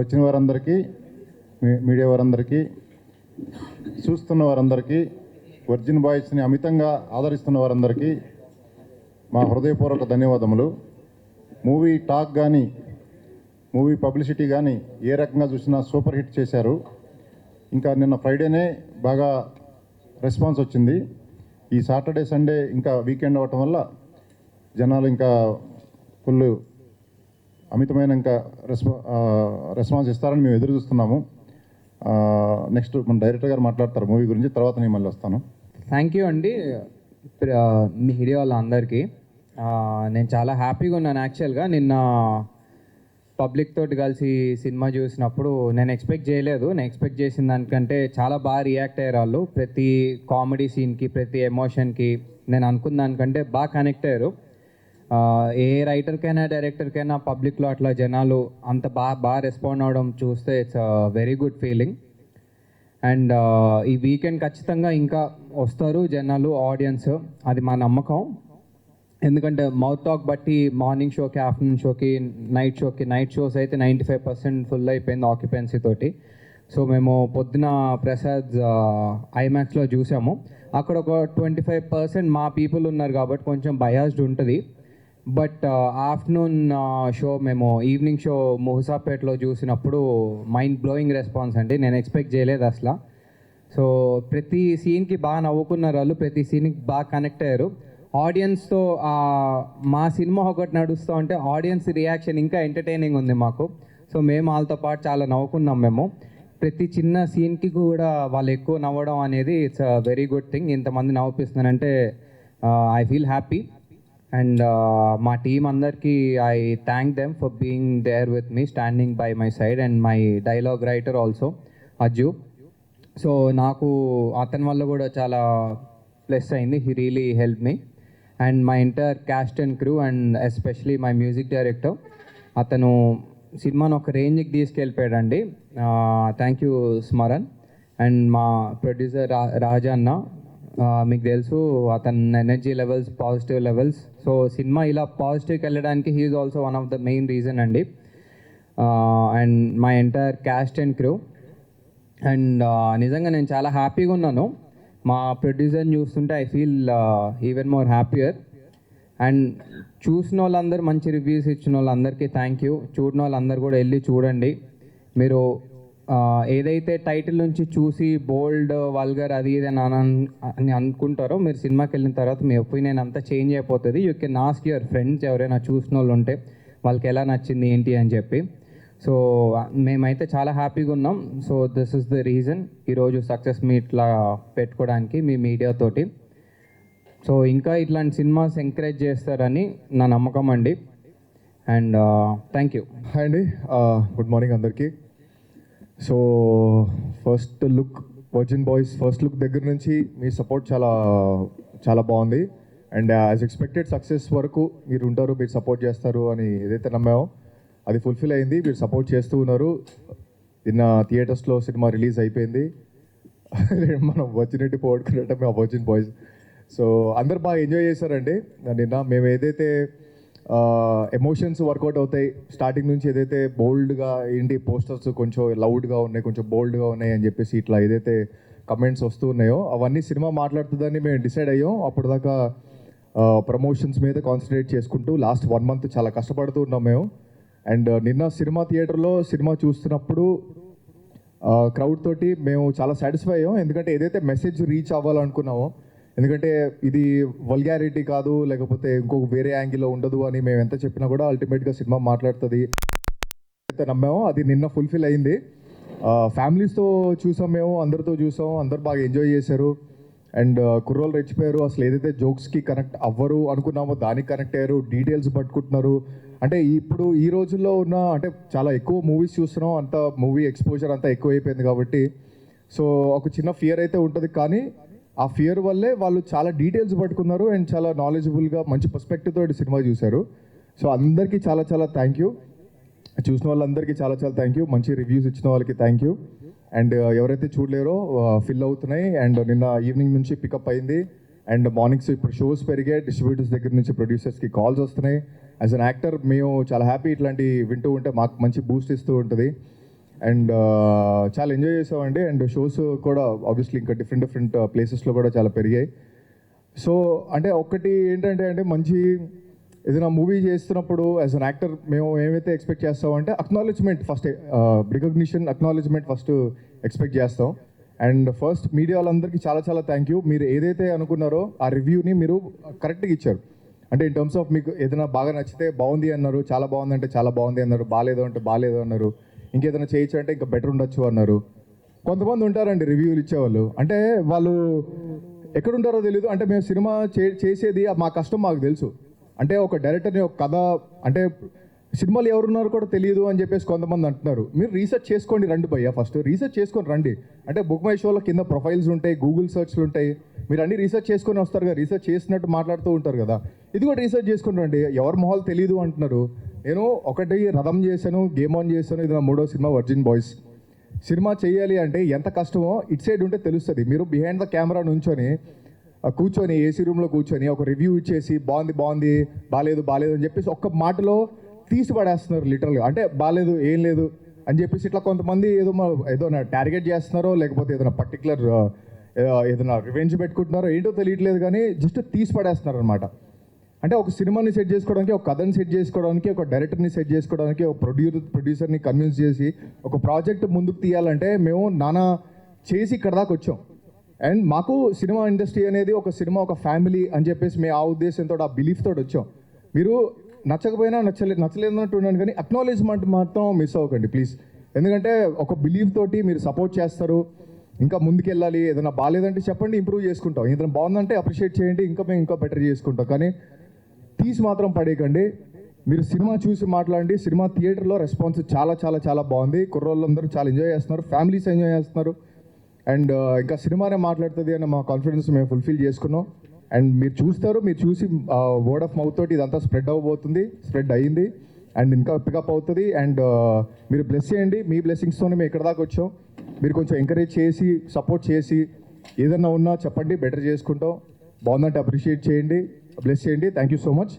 వచ్చిన వారందరికీ, మీడియా వారందరికీ, చూస్తున్న వారందరికీ, వర్జిన్ బాయ్స్ని అమితంగా ఆదరిస్తున్న వారందరికీ మా హృదయపూర్వక ధన్యవాదములు. మూవీ టాక్ కానీ, మూవీ పబ్లిసిటీ కానీ ఏ రకంగా చూసినా సూపర్ హిట్ చేశారు. ఇంకా నిన్న ఫ్రైడేనే బాగా రెస్పాన్స్ వచ్చింది. ఈ సాటర్డే సండే ఇంకా వీకెండ్ అవ్వటం వల్ల జనాలు ఇంకా ఫుల్ అమితమైన ఇంకా రెస్పాన్స్ ఇస్తారని మేము ఎదురు చూస్తున్నాము. నెక్స్ట్ మన డైరెక్టర్ గారు మాట్లాడతారు మూవీ గురించి, తర్వాత నేను మళ్ళీ వస్తాను. థ్యాంక్ యూ అండి మీడియా వాళ్ళందరికీ. నేను చాలా హ్యాపీగా ఉన్నాను. యాక్చువల్గా నిన్న పబ్లిక్ తోటి కలిసి సినిమా చూసినప్పుడు నేను ఎక్స్పెక్ట్ చేయలేదు. నేను ఎక్స్పెక్ట్ చేసిన దానికంటే చాలా బాగా రియాక్ట్ అయ్యారు వాళ్ళు. ప్రతి కామెడీ సీన్కి, ప్రతి ఎమోషన్కి నేను అనుకున్న దానికంటే బాగా కనెక్ట్ అయ్యారు. ఏ రైటర్కైనా డైరెక్టర్కైనా పబ్లిక్లో అట్లా జనాలు అంత బాగా రెస్పాండ్ అవ్వడం చూస్తే it's very good feeling. And ఈ వీకెండ్ ఖచ్చితంగా ఇంకా వస్తారు జనాలు, ఆడియన్స్, అది మా నమ్మకం. ఎందుకంటే మౌత్ టాక్ బట్టి మార్నింగ్ షోకి, ఆఫ్టర్నూన్ షోకి, నైట్ షోస్ అయితే 95% ఫుల్ అయిపోయింది ఆక్యుపెన్సీ తోటి. సో మేము పొద్దున ప్రసాద్ ఐమాక్స్లో చూసాము. అక్కడ ఒక 25% మా పీపుల్ ఉన్నారు కాబట్టి కొంచెం బయాస్డ్ ఉంటుంది. బట్ ఆఫ్టర్నూన్ షో మేము ఈవినింగ్ షో ముహసాపేట్లో చూసినప్పుడు మైండ్ బ్లోయింగ్ రెస్పాన్స్ అండి. నేను ఎక్స్పెక్ట్ చేయలేదు అసలు. సో ప్రతి సీన్కి బాగా నవ్వుకున్నారు వాళ్ళు, ప్రతి సీన్కి బాగా కనెక్ట్ అయ్యారు. ఆడియన్స్తో మా సినిమా ఒకటి నడుస్తూ ఉంటే ఆడియన్స్ రియాక్షన్ ఇంకా ఎంటర్టైనింగ్ ఉంది మాకు. సో మేము వాళ్ళతో పాటు చాలా నవ్వుకున్నాం. మేము ప్రతి చిన్న సీన్కి కూడా వాళ్ళు ఎక్కువ నవ్వడం అనేది it's a very good thing. ఇంతమంది నవ్విస్తున్నానంటే ఐ ఫీల్ హ్యాపీ. అండ్ మా టీం అందరికీ I thank them for being there with me, standing by my side, and my dialogue writer also Ajju. So నాకు అతని వల్ల కూడా చాలా ప్లస్ అయింది. He really help me. And my entire cast and crew, and especially my music director, అతను సినిమాను ఒక రేంజ్కి తీసుకెళ్ళిపోయాడండి. Thank you Smaran. అండ్ మా ప్రొడ్యూసర్ రాజా అన్న, మీకు తెలుసు అతని energy levels, positive levels. So cinema ఇలా పాజిటివ్కి వెళ్ళడానికి he is also one of the main reason అండి. And my entire cast and crew. And నిజంగా నేను చాలా హ్యాపీగా ఉన్నాను. మా ప్రొడ్యూసర్ని చూస్తుంటే I feel even more happier. And చూసిన వాళ్ళందరూ, మంచి రివ్యూస్ ఇచ్చిన వాళ్ళందరికీ థ్యాంక్ యూ. చూడని వాళ్ళందరూ కూడా వెళ్ళి చూడండి. మీరు ఏదైతే టైటిల్ నుంచి చూసి బోల్డ్, వల్గర్, అది ఇది అని అనుకుంటారో, మీరు సినిమాకి వెళ్ళిన తర్వాత మీ ఒపీనియన్ అంతా చేంజ్ అయిపోతుంది. You can ask your friends, ఎవరైనా చూసిన వాళ్ళు ఉంటే వాళ్ళకి ఎలా నచ్చింది ఏంటి అని చెప్పి. సో మేమైతే చాలా హ్యాపీగా ఉన్నాం. So this is the reason ఈరోజు సక్సెస్ మీట్లా పెట్టుకోవడానికి మీ మీడియాతోటి. సో ఇంకా ఇట్లాంటి సినిమాస్ ఎంకరేజ్ చేస్తారని నా నమ్మకం అండి. And thank you. హాయ్ అండి, గుడ్ మార్నింగ్ అందరికీ. So first look, virgin boys first look దగ్గర నుంచి మీ సపోర్ట్ చాలా చాలా బాగుంది. అండ్ యాజ్ ఎక్స్పెక్టెడ్ సక్సెస్ వరకు మీరు ఉంటారు, మీరు సపోర్ట్ చేస్తారు అని ఏదైతే నమ్మామో అది ఫుల్ఫిల్ అయింది. మీరు సపోర్ట్ చేస్తూ ఉన్నారు. నిన్న థియేటర్స్లో సినిమా రిలీజ్ అయిపోయింది. మనం వచ్చినట్టు పోగొట్టుకున్నట్టు మేము వర్జిన్ బాయ్స్. సో అందరు బాగా ఎంజాయ్ చేశారండి నిన్న. మేము ఏదైతే ఎమోషన్స్ వర్కౌట్ అవుతాయి స్టార్టింగ్ నుంచి, ఏదైతే బోల్డ్గా ఏంటి పోస్టర్స్ కొంచెం లౌడ్గా ఉన్నాయి, కొంచెం బోల్డ్గా ఉన్నాయి అని చెప్పేసి ఇట్లా ఏదైతే కమెంట్స్ వస్తూ ఉన్నాయో అవన్నీ సినిమా మాట్లాడుతుందని మేము డిసైడ్ అయ్యాం. అప్పటిదాకా ప్రమోషన్స్ మీద కాన్సన్ట్రేట్ చేసుకుంటూ లాస్ట్ 1 month చాలా కష్టపడుతూ ఉన్నాం మేము. అండ్ నిన్న సినిమా థియేటర్లో సినిమా చూస్తున్నప్పుడు క్రౌడ్ తోటి మేము చాలా సాటిస్ఫై అయ్యాం. ఎందుకంటే ఏదైతే మెసేజ్ రీచ్ అవ్వాలనుకున్నామో, ఎందుకంటే ఇది వల్గారిటీ కాదు, లేకపోతే ఇంకొక వేరే యాంగిల్లో ఉండదు అని మేము ఎంత చెప్పినా కూడా అల్టిమేట్గా సినిమా మాట్లాడుతుంది అయితే నమ్మామో అది నిన్న ఫుల్ఫిల్ అయింది. ఫ్యామిలీస్తో చూసాం, మేము అందరితో చూసాం, అందరు బాగా ఎంజాయ్ చేశారు. అండ్ కుర్రోళ్ళు రెచ్చిపోయారు. అసలు ఏదైతే జోక్స్కి కనెక్ట్ అవ్వరు అనుకున్నామో దానికి కనెక్ట్ అయ్యారు, డీటెయిల్స్ పట్టుకుంటున్నారు. అంటే ఇప్పుడు ఈ రోజుల్లో ఉన్న, అంటే చాలా ఎక్కువ మూవీస్ చూస్తున్నాం, అంత మూవీ ఎక్స్పోజర్ అంతా ఎక్కువ అయిపోయింది కాబట్టి సో ఒక చిన్న ఫియర్ అయితే ఉంటుంది. కానీ ఆ ఫియర్ వల్లే వాళ్ళు చాలా డీటెయిల్స్ పట్టుకున్నారు అండ్ చాలా నాలెడ్జబుల్గా మంచి పర్స్పెక్టివ్ తోటి సినిమా చూశారు. సో అందరికీ చాలా చాలా థ్యాంక్ యూ. చూసిన వాళ్ళందరికీ చాలా చాలా థ్యాంక్ యూ. మంచి రివ్యూస్ ఇచ్చిన వాళ్ళకి థ్యాంక్ యూ. అండ్ ఎవరైతే చూడలేరో ఫిల్ అవుతున్నాయి. అండ్ నిన్న ఈవినింగ్ నుంచి పికప్ అయింది. అండ్ మార్నింగ్స్ ఇప్పుడు షోస్ పెరిగాయి, డిస్ట్రిబ్యూటర్స్ దగ్గర నుంచి ప్రొడ్యూసర్స్కి కాల్స్ వస్తున్నాయి. యాజ్ అన్ యాక్టర్ మేము చాలా హ్యాపీ, ఇట్లాంటి వింటూ ఉంటే మాకు మంచి బూస్ట్ ఇస్తూ ఉంటుంది. అండ్ చాలా ఎంజాయ్ చేసామండి. అండ్ షోస్ కూడా ఆబ్వియస్లీ ఇంకా డిఫరెంట్ ప్లేసెస్లో కూడా చాలా పెరిగాయి. సో అంటే ఒక్కటి ఏంటంటే అంటే మంచి ఏదైనా మూవీ చేస్తున్నప్పుడు యాజ్ అన్ యాక్టర్ మేము ఏమైతే ఎక్స్పెక్ట్ చేస్తామంటే acknowledgement first, recognition acknowledgement first expect చేస్తాం. అండ్ ఫస్ట్ మీడియా వాళ్ళందరికీ చాలా చాలా థ్యాంక్ యూ. మీరు ఏదైతే అనుకున్నారో ఆ రివ్యూని మీరు కరెక్ట్గా ఇచ్చారు. అంటే ఇన్ టర్మ్స్ ఆఫ్ మీకు ఏదైనా బాగా నచ్చితే బాగుంది అన్నారు, చాలా బాగుంది అంటే చాలా బాగుంది అన్నారు, బాగాలేదు అంటే బాగాలేదు అన్నారు, ఇంకేదైనా చేయొచ్చు అంటే ఇంకా బెటర్ ఉండొచ్చు అన్నారు. కొంతమంది ఉంటారండి రివ్యూలు ఇచ్చేవాళ్ళు, అంటే వాళ్ళు ఎక్కడుంటారో తెలియదు. అంటే మేము సినిమా చేసేది మా కష్టం మాకు తెలుసు. అంటే ఒక డైరెక్టర్ని ఒక కథ అంటే సినిమాలు ఎవరున్నారో కూడా తెలియదు అని చెప్పేసి కొంతమంది అంటున్నారు. మీరు రీసెర్చ్ చేసుకోండి రండి భయ్యా, ఫస్ట్ రీసెర్చ్ చేసుకొని రండి. అంటే బుక్ మై షోలో కింద ప్రొఫైల్స్ ఉంటాయి, గూగుల్ సర్చ్లు ఉంటాయి, మీరు అన్ని రీసెర్చ్ చేసుకొని వస్తారు కదా, రీసెర్చ్ చేసినట్టు మాట్లాడుతూ ఉంటారు కదా, ఇది కూడా రీసెర్చ్ చేసుకొని రండి. ఎవరి మొహాలు తెలియదు అంటున్నారు. నేను ఒకటి రథం చేశాను, గేమ్ ఆన్ చేశాను, ఇది నా 3వ సినిమా వర్జిన్ బాయ్స్. సినిమా చేయాలి అంటే ఎంత కష్టమో ఇట్ సైడ్ ఉంటే తెలుస్తుంది. మీరు బిహైండ్ ద కెమెరా నుంచొని కూర్చొని ఏసీ రూమ్లో కూర్చొని ఒక రివ్యూ ఇచ్చేసి బాగుంది బాగాలేదు అని చెప్పేసి ఒక్క మాటలో తీసి పడేస్తున్నారు లిటరల్గా. అంటే బాగాలేదు ఏం లేదు అని చెప్పేసి ఇట్లా కొంతమంది ఏదో టార్గెట్ చేస్తున్నారో లేకపోతే ఏదైనా పర్టికులర్ ఏదైనా రివెంజ్ పెట్టుకుంటున్నారో ఏంటో తెలియట్లేదు, కానీ జస్ట్ తీసి పడేస్తున్నారు అనమాట. అంటే ఒక సినిమాని సెట్ చేసుకోవడానికి, ఒక కథని సెట్ చేసుకోవడానికి, ఒక డైరెక్టర్ని సెట్ చేసుకోవడానికి, ఒక ప్రొడ్యూసర్ని కన్విన్స్ చేసి ఒక ప్రాజెక్ట్ ముందుకు తీయాలంటే మేము నానా చేసి ఇక్కడ దాకా వచ్చాం. అండ్ మాకు సినిమా ఇండస్ట్రీ అనేది ఒక సినిమా ఒక ఫ్యామిలీ అని చెప్పేసి మేము ఆ ఉద్దేశంతో ఆ బిలీఫ్ తోటి వచ్చాం. మీరు నచ్చకపోయినా నచ్చలేదన్నట్టు ఉన్నాను, కానీ అక్నాలెడ్జ్మెంట్ మాత్రం మిస్ అవ్వకండి ప్లీజ్. ఎందుకంటే ఒక బిలీఫ్ తోటి మీరు సపోర్ట్ చేస్తారు, ఇంకా ముందుకెళ్ళాలి. ఏదైనా బాగాలేదంటే చెప్పండి, ఇంప్రూవ్ చేసుకుంటాం. ఏదైనా బాగుందంటే అప్రిషియేట్ చేయండి, మేము ఇంకా బెటర్ చేసుకుంటాం. కానీ తీసి మాత్రం పడేయకండి. మీరు సినిమా చూసి మాట్లాడండి. సినిమా థియేటర్లో రెస్పాన్స్ చాలా చాలా చాలా బాగుంది. కుర్రోళ్ళందరూ చాలా ఎంజాయ్ చేస్తున్నారు, ఫ్యామిలీస్ ఎంజాయ్ చేస్తున్నారు. అండ్ ఇంకా సినిమానే మాట్లాడుతుంది అన్న మా కాన్ఫిడెన్స్ మేము ఫుల్ఫిల్ చేసుకున్నాం. అండ్ మీరు చూస్తారు, మీరు చూసి వర్డ్ ఆఫ్ మౌత్ తోటి ఇదంతా స్ప్రెడ్ అవ్వబోతుంది, స్ప్రెడ్ అయ్యింది అండ్ ఇంకా పికప్ అవుతుంది. అండ్ మీరు బ్లెస్ చేయండి, మీ బ్లెస్సింగ్స్తోనే మేము ఇక్కడ దాకా వచ్చాం. మీరు కొంచెం ఎంకరేజ్ చేసి సపోర్ట్ చేసి ఏదన్నా ఉన్నా చెప్పండి, బెటర్ చేసుకుంటాం. బాగుందంటే అప్రిషియేట్ చేయండి, బ్లెస్ చేయండి. Thank you so much.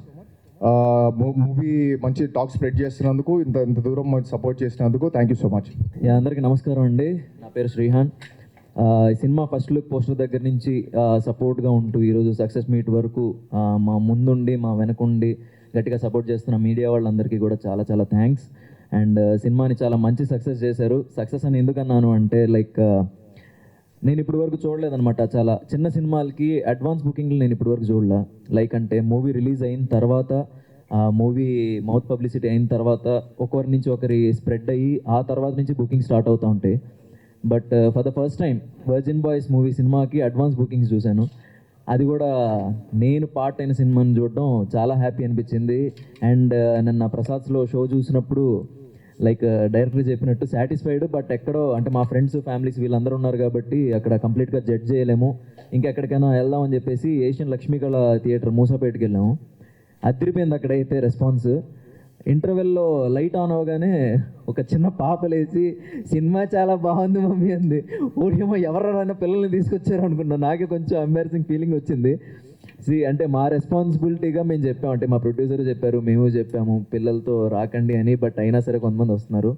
Movie మంచి టాక్ స్ప్రెడ్ చేస్తున్నందుకు, ఇంత దూరం సపోర్ట్ చేసినందుకు థ్యాంక్ యూ సో మచ్. అందరికీ నమస్కారం అండి. నా పేరు శ్రీహాన్. ఈ సినిమా ఫస్ట్ లుక్ పోస్టర్ దగ్గర నుంచి సపోర్ట్గా ఉంటూ ఈరోజు సక్సెస్ మీట్ వరకు మా ముందుండి మా వెనకుండి గట్టిగా సపోర్ట్ చేస్తున్న మీడియా వాళ్ళందరికీ కూడా చాలా చాలా థ్యాంక్స్. అండ్ సినిమాని చాలా మంచి సక్సెస్ చేశారు. సక్సెస్ అని ఎందుకన్నాను అంటే లైక్ నేను ఇప్పటి వరకు చూడలేదన్నమాట. చాలా చిన్న సినిమాలకి అడ్వాన్స్ బుకింగ్లు నేను ఇప్పటి వరకు చూడలే. లైక్ అంటే మూవీ రిలీజ్ అయిన తర్వాత, మూవీ మౌత్ పబ్లిసిటీ అయిన తర్వాత ఒకరి నుంచి ఒకరి స్ప్రెడ్ అయ్యి ఆ తర్వాత నుంచి బుకింగ్ స్టార్ట్ అవుతూ ఉంటాయి. But for the first time virgin boys movie సినిమాకి అడ్వాన్స్ బుకింగ్స్ చూశాను. అది కూడా నేను పార్ట్ అయిన సినిమాని చూడడం చాలా హ్యాపీ అనిపించింది. అండ్ నిన్న ప్రసాద్స్లో షో చూసినప్పుడు లైక్ డైరెక్టర్ చెప్పినట్టు సాటిస్ఫైడ్. బట్ ఎక్కడో అంటే మా ఫ్రెండ్స్ ఫ్యామిలీస్ వీళ్ళందరూ ఉన్నారు కాబట్టి అక్కడ కంప్లీట్గా జడ్జ్ చేయలేము. ఇంకెక్కడికైనా వెళ్దామని చెప్పేసి ఏషియన్ లక్ష్మీకళ థియేటర్ మూసాపేటకి వెళ్ళాము. అదిరిపోయింది అక్కడైతే రెస్పాన్స్. ఇంటర్వెల్లో లైట్ ఆన్ అవ్వగానే ఒక చిన్న పాప లేచి సినిమా చాలా బాగుంది మమ్మీ అంది. ఓడియమ్మో ఎవరైనా పిల్లల్ని తీసుకొచ్చారు అనుకున్నా. నాకే కొంచెం ఎంబారసింగ్ ఫీలింగ్ వచ్చింది. అంటే మా రెస్పాన్సిబిలిటీగా మేము చెప్పాము, అంటే మా ప్రొడ్యూసర్ చెప్పారు, మేము చెప్పాము పిల్లలతో రాకండి అని. బట్ అయినా సరే కొంతమంది వస్తున్నారు.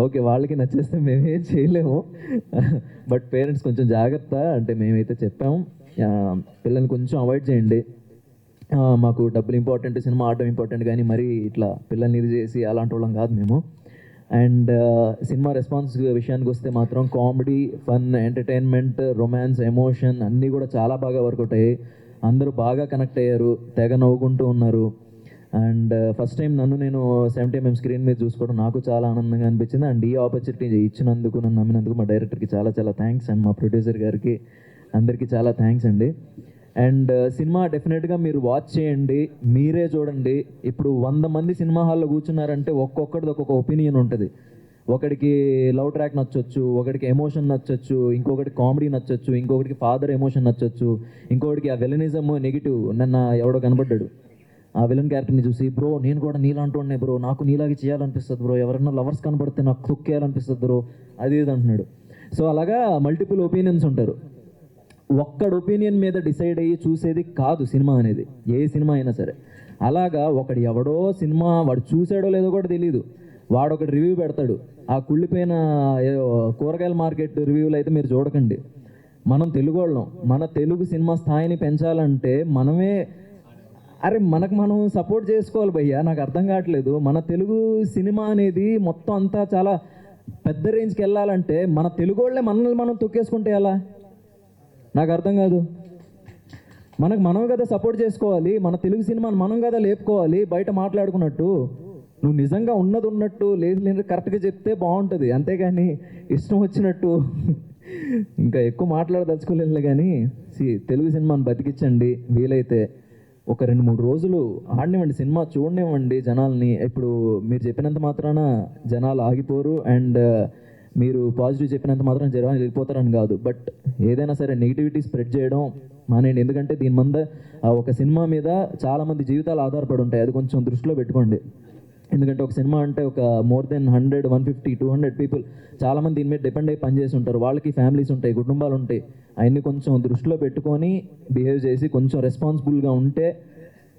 ఓకే, వాళ్ళకి నచ్చేస్తే మేమేం చేయలేము. బట్ పేరెంట్స్ కొంచెం జాగ్రత్త, అంటే మేమైతే చెప్పాము పిల్లల్ని కొంచెం అవాయిడ్ చేయండి. మాకు డబ్బులు ఇంపార్టెంట్, సినిమా ఆడడం ఇంపార్టెంట్, కానీ మరీ ఇట్లా పిల్లల్ని ఇది చేసి అలాంటి వాళ్ళం కాదు మేము. అండ్ సినిమా రెస్పాన్స్ విషయానికి వస్తే మాత్రం comedy, fun, entertainment, romance, emotion అన్నీ కూడా చాలా బాగా వర్కౌట్ అయ్యాయి. అందరూ బాగా కనెక్ట్ అయ్యారు, తెగ నవ్వుకుంటూ ఉన్నారు. అండ్ ఫస్ట్ టైం నేను 70mm స్క్రీన్ మీద చూసుకోవడం నాకు చాలా ఆనందంగా అనిపించింది. అండ్ ఈ ఆపర్చునిటీ ఇచ్చినందుకు, నన్ను నమ్మినందుకు మా డైరెక్టర్కి చాలా చాలా థ్యాంక్స్. అండ్ మా ప్రొడ్యూసర్ గారికి అందరికీ చాలా థ్యాంక్స్ అండి. అండ్ సినిమా డెఫినెట్గా మీరు వాచ్ చేయండి, మీరే చూడండి. ఇప్పుడు 100 మంది సినిమా హాల్లో కూర్చున్నారంటే ఒక్కొక్కటిది ఒక్కొక్క ఒపీనియన్ ఉంటుంది. ఒకడికి లవ్ ట్రాక్ నచ్చొచ్చు, ఒకడికి ఎమోషన్ నచ్చొచ్చు, ఇంకొకటి కామెడీ నచ్చొచ్చు, ఇంకొకటికి ఫాదర్ ఎమోషన్ నచ్చొచ్చు, ఇంకొకటికి ఆ విలనిజం నెగిటివ్. నన్ను ఎవడో కనబడ్డాడు ఆ విలన్ క్యారెక్టర్ని చూసి, బ్రో నేను కూడా నీలాంటి వాడినే బ్రో, నాకు నీలాగే చేయాలనిపిస్తుంది బ్రో, ఎవరన్నా లవర్స్ కనబడితే నాకు తొక్కేయాలనిపిస్తుంది బ్రో, అది ఇది అంటున్నాడు. సో అలాగా మల్టిపుల్ ఒపీనియన్స్ ఉంటారు. ఒక్కడు ఒపీనియన్ మీద డిసైడ్ అయ్యి చూసేది కాదు సినిమా అనేది, ఏ సినిమా అయినా సరే. అలాగా ఒకడు ఎవడో సినిమా వాడు చూసాడో లేదో కూడా తెలియదు, వాడు ఒకటి రివ్యూ పెడతాడు, ఆ కుళ్ళిపోయిన కూరగాయల మార్కెట్ రివ్యూలు అయితే మీరు చూడకండి. మనం తెలుగు వాళ్ళం, మన తెలుగు సినిమా స్థాయిని పెంచాలంటే మనమే మనకు మనం సపోర్ట్ చేసుకోవాలి భయ్యా. నాకు అర్థం కావట్లేదు, మన తెలుగు సినిమా అనేది మొత్తం అంతా చాలా పెద్ద రేంజ్కి వెళ్ళాలంటే మన తెలుగు వాళ్ళే మనల్ని మనం తొక్కేసుకుంటే ఎలా? నాకు అర్థం కాదు. మనం కదా సపోర్ట్ చేసుకోవాలి, మన తెలుగు సినిమాని మనం కదా లేపుకోవాలి. బయట మాట్లాడుకున్నట్టు నువ్వు నిజంగా ఉన్నది ఉన్నట్టు లేదు కరెక్ట్గా చెప్తే బాగుంటుంది, అంతేగాని ఇష్టం వచ్చినట్టు ఇంకా ఎక్కువ మాట్లాడదలుచుకోలేదు. కానీ తెలుగు సినిమాని బతికించండి, వీలైతే ఒక 2-3 రోజులు ఆడనివ్వండి, సినిమా చూడనివ్వండి జనాల్ని. ఇప్పుడు మీరు చెప్పినంత మాత్రాన జనాలు ఆగిపోరు, అండ్ మీరు పాజిటివ్ చెప్పినంత మాత్రం జనాలు వెళ్ళిపోతారని కాదు. బట్ ఏదైనా సరే నెగిటివిటీ స్ప్రెడ్ చేయడం మానేయండి. ఎందుకంటే దీని మీద ఒక సినిమా మీద చాలామంది జీవితాలు ఆధారపడి ఉంటాయి, అది కొంచెం దృష్టిలో పెట్టుకోండి. ఎందుకంటే ఒక సినిమా అంటే ఒక మోర్ దెన్ 100, 150, 200 పీపుల్ చాలామంది దీని మీద డిపెండ్ అయ్యి పనిచేసి ఉంటారు. వాళ్ళకి ఫ్యామిలీస్ ఉంటాయి, కుటుంబాలు ఉంటాయి. అవన్నీ కొంచెం దృష్టిలో పెట్టుకొని బిహేవ్ చేసి కొంచెం రెస్పాన్సిబుల్గా ఉంటే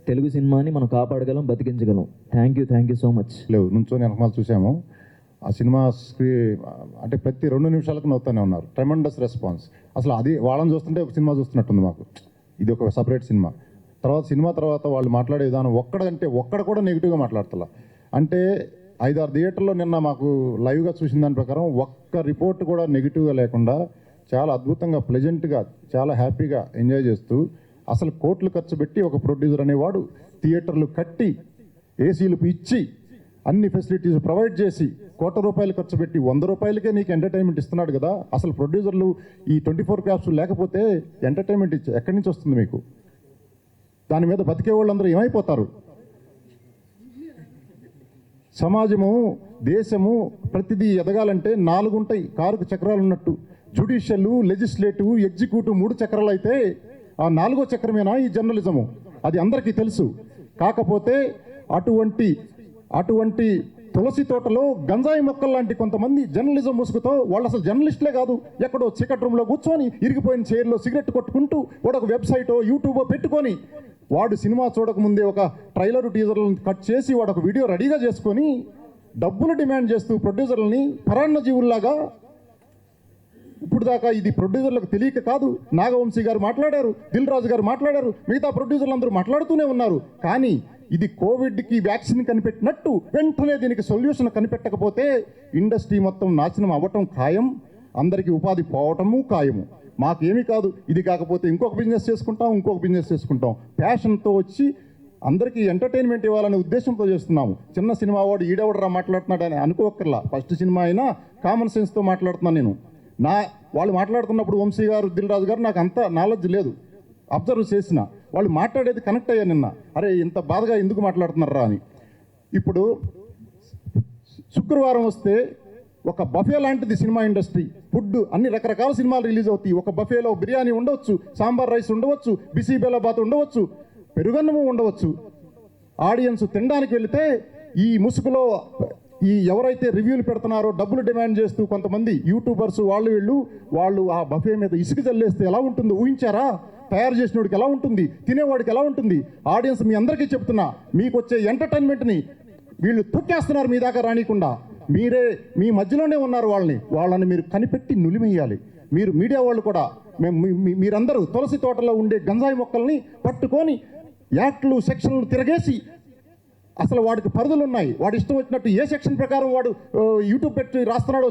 తెలుగు సినిమాని మనం కాపాడగలం, బతికించగలం. Thank you so much. లేవు నుంచొని వెనకమాల చూసాము. ఆ సినిమా అంటే ప్రతి 2 నిమిషాలకు నవ్వుతూనే ఉన్నారు. Tremendous response. అసలు అది వాళ్ళని చూస్తుంటే ఒక సినిమా చూస్తున్నట్టుంది మాకు. ఇది ఒక సపరేట్ సినిమా. తర్వాత వాళ్ళు మాట్లాడే విధానం ఒక్కడ కూడా నెగిటివ్గా మాట్లాడతలా. అంటే 5-6 థియేటర్లో నిన్న మాకు లైవ్గా చూసిన దాని ప్రకారం ఒక్క రిపోర్ట్ కూడా నెగిటివ్గా లేకుండా చాలా అద్భుతంగా, ప్లెజెంట్గా, చాలా హ్యాపీగా ఎంజాయ్ చేస్తూ, అసలు కోట్లు ఖర్చు పెట్టి ఒక ప్రొడ్యూసర్ అనేవాడు థియేటర్లు కట్టి, ఏసీలు ఇచ్చి, అన్ని ఫెసిలిటీస్ ప్రొవైడ్ చేసి, ₹1,00,00,000 ఖర్చు పెట్టి 100 రూపాయలకే నీకు ఎంటర్టైన్మెంట్ ఇస్తున్నాడు కదా. అసలు ప్రొడ్యూసర్లు ఈ 24 క్రాఫ్ట్స్ లేకపోతే ఎంటర్టైన్మెంట్ ఎక్కడి నుంచి వస్తుంది మీకు? దాని మీద బతికే వాళ్ళందరూ ఏమైపోతారు? సమాజము, దేశము ప్రతిదీ ఎదగాలంటే 4 ఉంటాయి, కారుకు చక్రాలు ఉన్నట్టు. జ్యుడిషియల్, లెజిస్లేటివ్, ఎగ్జిక్యూటివ్ 3 చక్రాలు అయితే ఆ 4వ చక్రమేనా ఈ జర్నలిజము? అది అందరికీ తెలుసు. కాకపోతే అటువంటి తులసి తోటలో గంజాయి మొక్కలు లాంటి కొంతమంది జర్నలిజం ముసుగుతో, వాళ్ళు అసలు జర్నలిస్టులే కాదు, ఎక్కడో చీకటి రూమ్లో కూర్చొని ఇరిగిపోయిన చైర్లో సిగరెట్ కొట్టుకుంటూ వాడు ఒక వెబ్సైటో యూట్యూబో పెట్టుకొని, వాడు సినిమా చూడకముందే ఒక ట్రైలర్ టీజర్లను కట్ చేసి వాడు ఒక వీడియో రెడీగా చేసుకొని డబ్బులు డిమాండ్ చేస్తూ ప్రొడ్యూసర్లని పరాన్న జీవుల్లాగా. ఇప్పుడు దాకా ఇది ప్రొడ్యూసర్లకు తెలియక కాదు. నాగవంశీ గారు మాట్లాడారు, దిల్ రాజు గారు మాట్లాడారు, మిగతా ప్రొడ్యూసర్లు అందరూ మాట్లాడుతూనే ఉన్నారు. కానీ ఇది కోవిడ్కి వ్యాక్సిన్ కనిపెట్టినట్టు వెంటనే దీనికి సొల్యూషన్ కనిపెట్టకపోతే ఇండస్ట్రీ మొత్తం నాశనం అవ్వటం ఖాయం, అందరికీ ఉపాధి పోవటము ఖాయము. మాకేమీ కాదు, ఇది కాకపోతే ఇంకొక బిజినెస్ చేసుకుంటాం. ప్యాషన్తో వచ్చి అందరికీ ఎంటర్టైన్మెంట్ ఇవ్వాలనే ఉద్దేశంతో చేస్తున్నాము. చిన్న సినిమా వాడు ఈడెవడరా మాట్లాడుతున్నాడని అనుకోకర్లా. ఫస్ట్ సినిమా అయినా కామన్ సెన్స్తో మాట్లాడుతున్నాను నేను. వాళ్ళు మాట్లాడుతున్నప్పుడు వంశీ గారు, దిల్ రాజు గారు నాకు అంత నాలెడ్జ్ లేదు, అబ్జర్వ్ చేసిన. వాళ్ళు మాట్లాడేది కనెక్ట్ అయ్యా నిన్న. అరే ఇంత బాధగా ఎందుకు మాట్లాడుతున్నారా అని. ఇప్పుడు శుక్రవారం వస్తే ఒక బఫే లాంటిది సినిమా ఇండస్ట్రీ. ఫుడ్ అన్ని రకరకాల సినిమాలు రిలీజ్ అవుతాయి. ఒక బఫేలో బిర్యానీ ఉండవచ్చు, సాంబార్ రైస్ ఉండవచ్చు, బిసి బెల్లబాత్ ఉండవచ్చు, పెరుగన్నము ఉండవచ్చు. ఆడియన్స్ తినడానికి వెళితే ఈ ముసుగులో ఈ ఎవరైతే రివ్యూలు పెడుతున్నారో డబ్బులు డిమాండ్ చేస్తూ కొంతమంది యూట్యూబర్స్ వాళ్ళు ఆ బఫే మీద ఇసుక చల్లేస్తే ఎలా ఉంటుందో ఊహించారా? తయారు చేసినోడికి ఎలా ఉంటుంది, తినేవాడికి ఎలా ఉంటుంది? ఆడియన్స్ మీ అందరికీ చెప్తున్నా, మీకు వచ్చే ఎంటర్టైన్మెంట్ని వీళ్ళు తొక్కేస్తున్నారు మీ దాకా రానికుండా. మీరే మీ మధ్యలోనే ఉన్నారు. వాళ్ళని మీరు కనిపెట్టి నులిమేయాలి. మీరు మీడియా వాళ్ళు కూడా మీరందరూ తులసి తోటలో ఉండే గంజాయి మొక్కల్ని పట్టుకొని యాక్ట్లు, సెక్షన్లు తిరగేసి, అసలు వాడికి పరిధులు ఉన్నాయి, వాడు ఇష్టం వచ్చినట్టు ఏ సెక్షన్ ప్రకారం వాడు యూట్యూబ్ పెట్టి రాస్తున్నాడో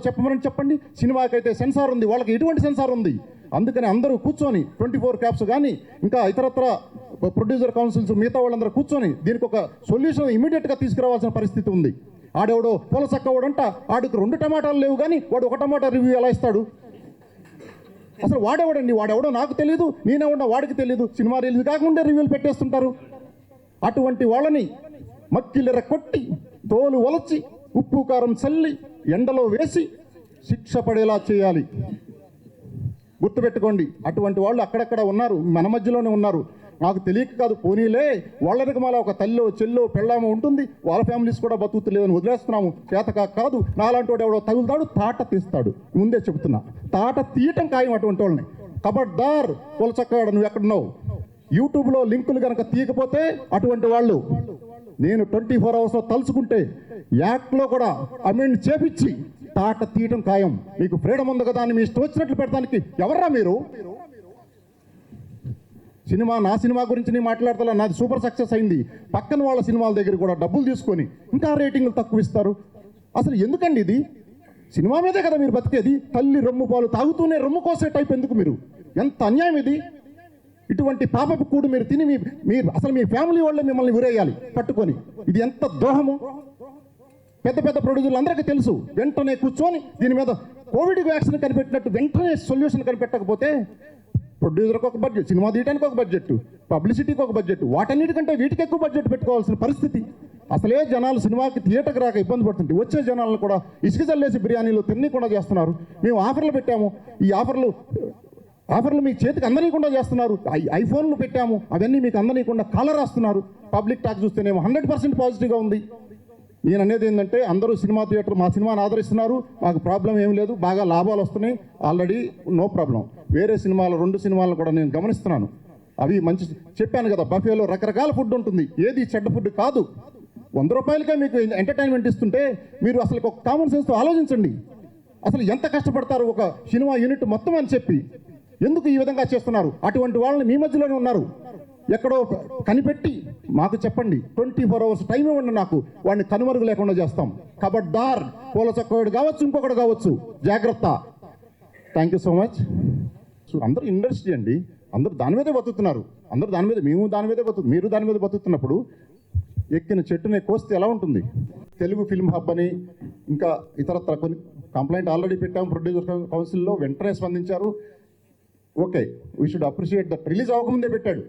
చెప్పండి. సినిమాకైతే సెన్సార్ ఉంది, వాళ్ళకి ఎటువంటి సెన్సార్ ఉంది? అందుకని అందరూ కూర్చొని 24 క్యాప్స్ కానీ ఇంకా ఇతరత్ర ప్రొడ్యూసర్ కౌన్సిల్స్ మిగతా వాళ్ళందరూ కూర్చొని దీనికి ఒక సొల్యూషన్ ఇమీడియట్గా తీసుకురావాల్సిన పరిస్థితి ఉంది. ఆడెవడో పొలసక్కవాడంట, ఆడికి 2 టమాటాలు లేవు కానీ వాడు 1 టమాటా రివ్యూ ఎలా ఇస్తాడు? అసలు వాడెవడో నాకు తెలియదు, నేనెవడో వాడికి తెలియదు. సినిమా రిలీజ్ కాకుండా రివ్యూలు పెట్టేస్తుంటారు. అటువంటి వాళ్ళని మక్కిలెర కొట్టి, తోలు ఒలచి, ఉప్పు కారం చల్లి, ఎండలో వేసి శిక్ష పడేలా చేయాలి. గుర్తుపెట్టుకోండి, అటువంటి వాళ్ళు అక్కడక్కడ ఉన్నారు, మన మధ్యలోనే ఉన్నారు. నాకు తెలియక కాదు, పోనీలే వాళ్ళకి మళ్ళీ ఒక తల్లో చెల్లో పెళ్ళామో ఉంటుంది, వాళ్ళ ఫ్యామిలీస్ కూడా బతుకుతలేదని వదిలేస్తున్నాము. చేతకా కాదు, నాలాంటి వాడు ఎవడో తగులుతాడు, తాట తీస్తాడు. ముందే చెబుతున్నా, తాట తీయటం ఖాయం అటువంటి వాళ్ళని. కబడ్దార్ పొలచక్కవాడు, నువ్వు ఎక్కడున్నావు? యూట్యూబ్లో లింకులు కనుక తీయకపోతే అటువంటి వాళ్ళు నేను 24 అవర్స్లో తలుచుకుంటే యాక్ట్లో కూడా అమెండ్ చేపించి తాట తీయటం ఖాయం. మీకు ఫ్రీడమ్ ఉంది కదా అని మీ ఇష్టం వచ్చినట్లు పెడతానికి ఎవర్రా మీరు? సినిమా నా సినిమా గురించి నేను మాట్లాడతా, నాది సూపర్ సక్సెస్ అయింది. పక్కన వాళ్ళ సినిమాల దగ్గర కూడా డబ్బులు తీసుకొని ఇంకా రేటింగ్లు తక్కువ ఇస్తారు. అసలు ఎందుకండి ఇది? సినిమా మీదే కదా మీరు బతికేది. తల్లి రొమ్ము పాలు తాగుతూనే రొమ్ము కోసే టైప్ ఎందుకు మీరు? ఎంత అన్యాయం ఇది! ఇటువంటి పాపపు కూడు మీరు తిని మీరు అసలు మీ ఫ్యామిలీ వాళ్ళే మిమ్మల్ని ఉరేయాలి పట్టుకొని. ఇది ఎంత ద్రోహము! పెద్ద పెద్ద ప్రొడ్యూసర్లు అందరికీ తెలుసు. వెంటనే కూర్చొని దీని మీద కోవిడ్ వ్యాక్సిన్ కనిపెట్టినట్టు వెంటనే సొల్యూషన్ కనిపెట్టకపోతే ప్రొడ్యూసర్కి ఒక బడ్జెట్, సినిమా తీయడానికి ఒక బడ్జెట్, పబ్లిసిటీకి ఒక బడ్జెట్, వాటన్నిటికంటే వీటికి ఎక్కువ బడ్జెట్ పెట్టుకోవాల్సిన పరిస్థితి. అసలే జనాలు సినిమాకి థియేటర్కి రాక ఇబ్బంది పడుతుంటే వచ్చే జనాలను కూడా ఇసుక చల్లేసి బిర్యానీలు తినకుండా చేస్తున్నారు. మేము ఆఫర్లు పెట్టాము, ఈ ఆఫర్లు మీ చేతికి అందనీయకుండా చేస్తున్నారు. ఐఫోన్లు పెట్టాము, అవన్నీ మీకు అందనీయకుండా కాలర్ రాస్తున్నారు. పబ్లిక్ టాక్ చూస్తేనేమో 100% పాజిటివ్గా ఉంది. నేను అనేది ఏంటంటే అందరూ సినిమా థియేటర్ మా సినిమాని ఆదరిస్తున్నారు, మాకు ప్రాబ్లం ఏం లేదు, బాగా లాభాలు వస్తున్నాయి, ఆల్రెడీ నో ప్రాబ్లం. వేరే సినిమాలు 2 సినిమాలను కూడా నేను గమనిస్తున్నాను. అవి మంచి, చెప్పాను కదా, బఫేలో రకరకాల ఫుడ్ ఉంటుంది, ఏది చెడ్డ ఫుడ్ కాదు. 100 రూపాయలకే మీకు ఎంటర్టైన్మెంట్ ఇస్తుంటే మీరు అసలు ఒక కామన్ సెన్స్తో ఆలోచించండి. అసలు ఎంత కష్టపడతారు ఒక సినిమా యూనిట్ మొత్తం అని చెప్పి. ఎందుకు ఈ విధంగా చేస్తున్నారు? అటువంటి వాళ్ళని మీ మధ్యలోనే ఉన్నారు. ఎక్కడో కనిపెట్టి మాకు చెప్పండి, 24 hours టైం ఇవ్వండి నాకు, వాడిని కనుమరుగు లేకుండా చేస్తాం. కబడ్దార్, పూల చొక్కవాడు కావచ్చు, ఇంకొకటి కావచ్చు, జాగ్రత్త. Thank you so much. అందరూ ఇండస్ట్రీ అండి, అందరూ దాని మీదే బతుకుతున్నారు. అందరూ దాని మీద, మేము దాని మీదే మీరు దాని మీద బతుకుతున్నప్పుడు ఎక్కిన చెట్టుని కోస్తే ఎలా ఉంటుంది? తెలుగు ఫిల్మ్ హబ్ అని ఇంకా ఇతరత్ర కొన్ని కంప్లైంట్ ఆల్రెడీ పెట్టాము ప్రొడ్యూసర్ కౌన్సిల్లో, వెంటనే స్పందించారు. Okay, we should appreciate that. Release అవ్వకముందే పెట్టాడు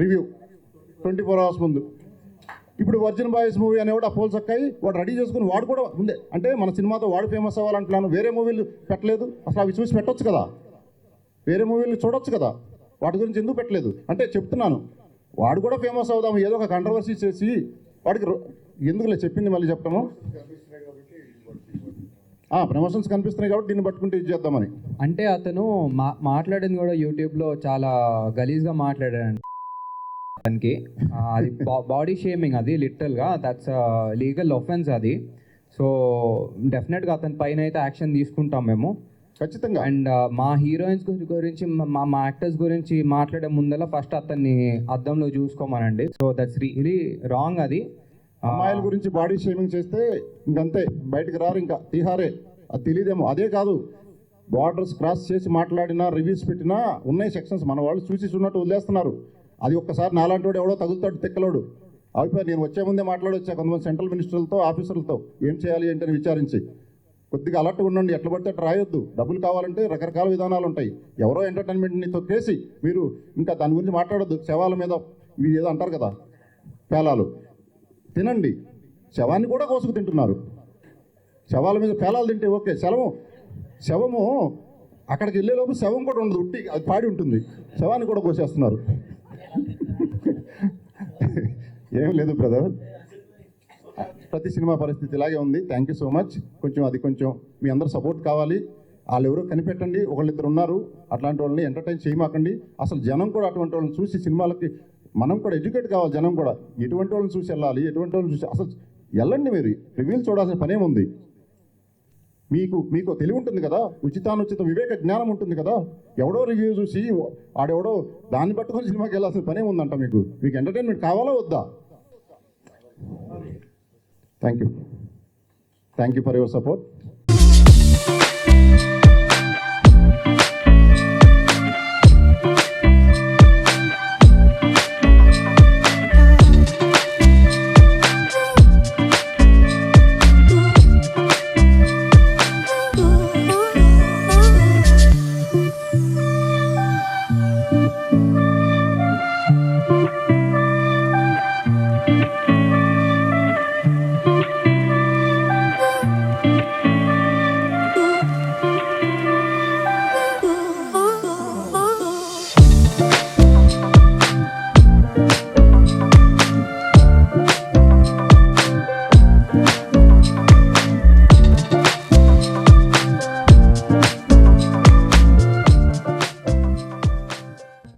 రివ్యూ, 24 hours ముందు. ఇప్పుడు వర్జిన్ బాయ్స్ మూవీ అనేవాడు ఆ పోల్ చక్కాయి వాడు రెడీ చేసుకుని వాడు కూడా ఉందే. అంటే మన సినిమాతో వాడు ఫేమస్ అవ్వాలంటున్నాను. వేరే మూవీలు పెట్టలేదు, అసలు అవి చూసి పెట్టొచ్చు కదా, వేరే మూవీలు చూడొచ్చు కదా, వాటి గురించి ఎందుకు పెట్టలేదు అంటే చెప్తున్నాను. వాడు కూడా ఫేమస్ అవుదాము, ఏదో ఒక కంట్రవర్సీ చేసి వాడికి ఎందుకులే చెప్పింది మళ్ళీ చెప్పడము. ప్రమోషన్స్ కనిపిస్తున్నాయి కాబట్టి దీన్ని పట్టుకుంటే ఇది చేద్దామని. అంటే అతను మాట్లాడింది కూడా యూట్యూబ్లో చాలా గలీజ్గా మాట్లాడాడు. దానికి అది బాడీ షేమింగ్, అది లిటరల్గా దట్స్ లీగల్ ఒఫెన్స్ అది. సో డెఫినెట్గా అతని పైన అయితే యాక్షన్ తీసుకుంటాం మేము ఖచ్చితంగా. అండ్ మా హీరోయిన్స్ గురించి మా యాక్టర్స్ గురించి మాట్లాడే ముందర ఫస్ట్ అతన్ని అద్దంలో చూసుకోమనండి. So that's really wrong. అది అమ్మాయిల గురించి బాడీ షేమింగ్ చేస్తే ఇంకంతే, బయటకు రారు, ఇంకా తీహారే. అది తెలియదేమో. అదే కాదు, బార్డర్స్ క్రాస్ చేసి మాట్లాడినా రివ్యూస్ పెట్టినా ఉన్నాయి సెక్షన్స్, మన వాళ్ళు చూసి చూడనట్టు వదిలేస్తున్నారు. అది ఒక్కసారి నాలాంటి వాడు ఎవడో తగులుతాడు తిక్కలోడు. అయిపోయి నేను వచ్చే ముందే మాట్లాడొచ్చా కొంతమంది సెంట్రల్ మినిస్టర్లతో ఆఫీసర్లతో ఏం చేయాలి ఏంటని విచారించి. కొద్దిగా అలర్ట్గా ఉండండి, ఎట్లా పడితే అట్లా రాయొద్దు. డబ్బులు కావాలంటే రకరకాల విధానాలు ఉంటాయి. ఎవరో ఎంటర్టైన్మెంట్ని తొక్కేసి మీరు ఇంకా దాని గురించి మాట్లాడొద్దు. శవాల మీద మీరు ఏదో అంటారు కదా, పేలాలు తినండి, శవాన్ని కూడా కోసుకు తింటున్నారు. శవాల మీద పేలాలు తింటే ఓకే, శవము అక్కడికి వెళ్ళేలోపు శవం కూడా ఉండదు, ఉట్టి అది పాడి ఉంటుంది, శవాన్ని కూడా కోసేస్తున్నారు. ఏం లేదు బ్రదర్, ప్రతి సినిమా పరిస్థితి ఇలాగే ఉంది. Thank you so much. కొంచెం మీ అందరు సపోర్ట్ కావాలి. వాళ్ళు ఎవరో కనిపెట్టండి, ఒకళ్ళిద్దరు ఉన్నారు, అట్లాంటి వాళ్ళని ఎంటర్టైన్ చేయమాకండి. అసలు జనం కూడా అటువంటి వాళ్ళని చూసి సినిమాలకి మనం కూడా ఎడ్యుకేట్ కావాలి. జనం కూడా ఎటువంటి వాళ్ళని చూసి వెళ్ళాలి, ఎటువంటి వాళ్ళని చూసి అసలు వెళ్ళండి. మీరు రివ్యూలు చూడాల్సిన పనేముంది? మీకు తెలివి ఉంటుంది కదా, ఉచితానుచిత వివేక జ్ఞానం ఉంటుంది కదా. ఎవడో రివ్యూ చూసి ఆడెవడో దాన్ని పట్టుకొని సినిమాకి వెళ్ళాల్సిన పనే ఉందంట. మీకు ఎంటర్టైన్మెంట్ కావాలా వద్దా? Thank you for your support.